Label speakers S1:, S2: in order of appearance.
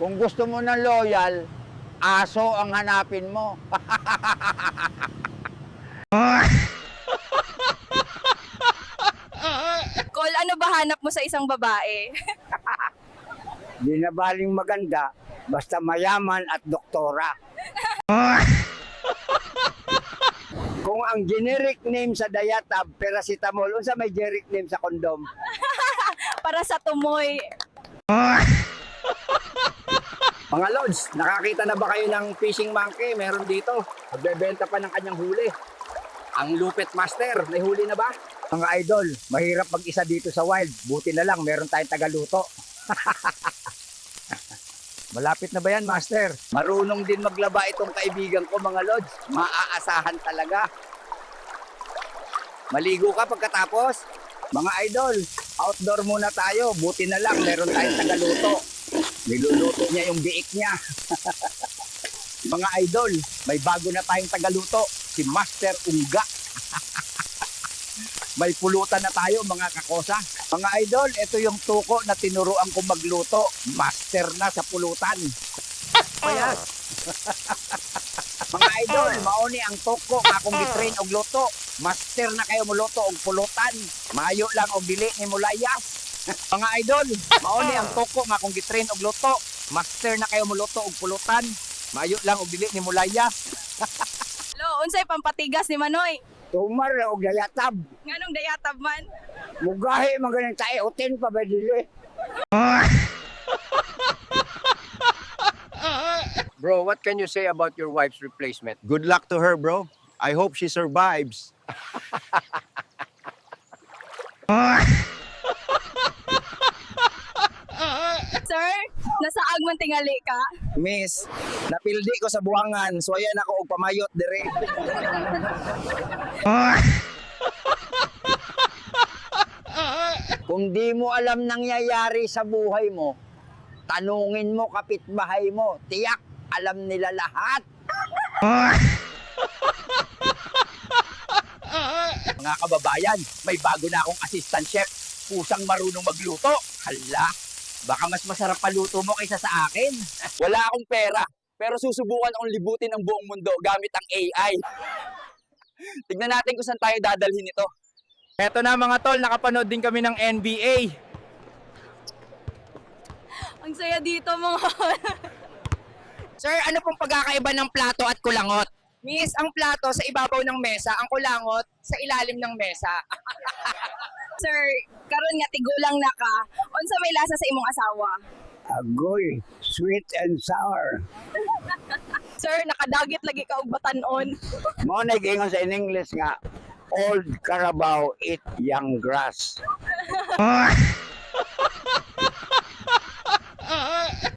S1: Kung gusto mo ng loyal, aso ang hanapin mo.
S2: Call, ano ba hanap mo sa isang babae?
S1: Di na baling maganda, basta mayaman at doktora. Kung ang generic name sa Dayatab, paracetamol, unsa may generic name sa kondom?
S2: Para sa tumoy.
S1: Mga Lods, nakakita na ba kayo ng fishing monkey? Meron dito. Magbebenta pa ng kanyang huli. Ang Lupit Master, may huli na ba? Mga idol, mahirap mag-isa dito sa wild. Buti na lang, meron tayong tagaluto. Malapit na ba yan, Master? Marunong din maglaba itong kaibigan ko, mga Lods. Maaasahan talaga. Maligo ka pagkatapos? Mga idol, outdoor muna tayo. Buti na lang, meron tayong tagaluto. Niluluto niya yung biik niya. Mga idol, may bago na tayong tagaluto. Si Master Ungga. May pulutan na tayo, mga kakosa. Mga idol, ito yung tuko na tinuruan ko magluto. Master na sa pulutan. Payas. Mga idol, mauni ang tuko nga kung gitrain og luto. Master na kayo muluto og pulutan. Mayo lang og dili ni mulayas. Mga idol, mauni ang tuko nga kung gitrain og luto. Master na kayo muluto og pulutan. Mayo lang og dili ni mulayas.
S2: Lo, unsay pampatigas ni Manoy?
S1: Tumar og Dayatab.
S2: Nganong dayatab man?
S1: Mugahi maganing tayo, utin pa ba dili?
S3: Bro, what can you say about your wife's replacement?
S4: Good luck to her, bro. I hope she survives.
S2: Sir, nasaag man tingali ka?
S1: Miss, napildi ko sa buwangan, so ayan ako og pamayot dire. Kung di mo alam nangyayari sa buhay mo, tanungin mo kapitbahay mo, tiyak alam nila lahat. Mga kababayan, may bago na akong assistant chef. Pusang marunong magluto. Hala, baka mas masarap paluto mo kaysa sa akin. Wala akong pera, pero susubukan akong libutin ang buong mundo gamit ang AI. Tignan natin kung saan tayo dadalhin ito.
S3: Eto na mga tol, nakapanood din kami ng NBA.
S2: Ang saya dito mga
S5: Sir, ano pong pagkakaiba ng plato at kulangot? Miss, ang plato sa ibabaw ng mesa, ang kulangot sa ilalim ng mesa.
S2: Sir, karon nga tigulang na ka. Unsa may lasa sa imong asawa?
S1: Agoy, sweet and sour.
S2: Sir, nakadagit lagi ka og batanon.
S1: Mo nag-ingon sa in English nga, old Carabao eat young grass.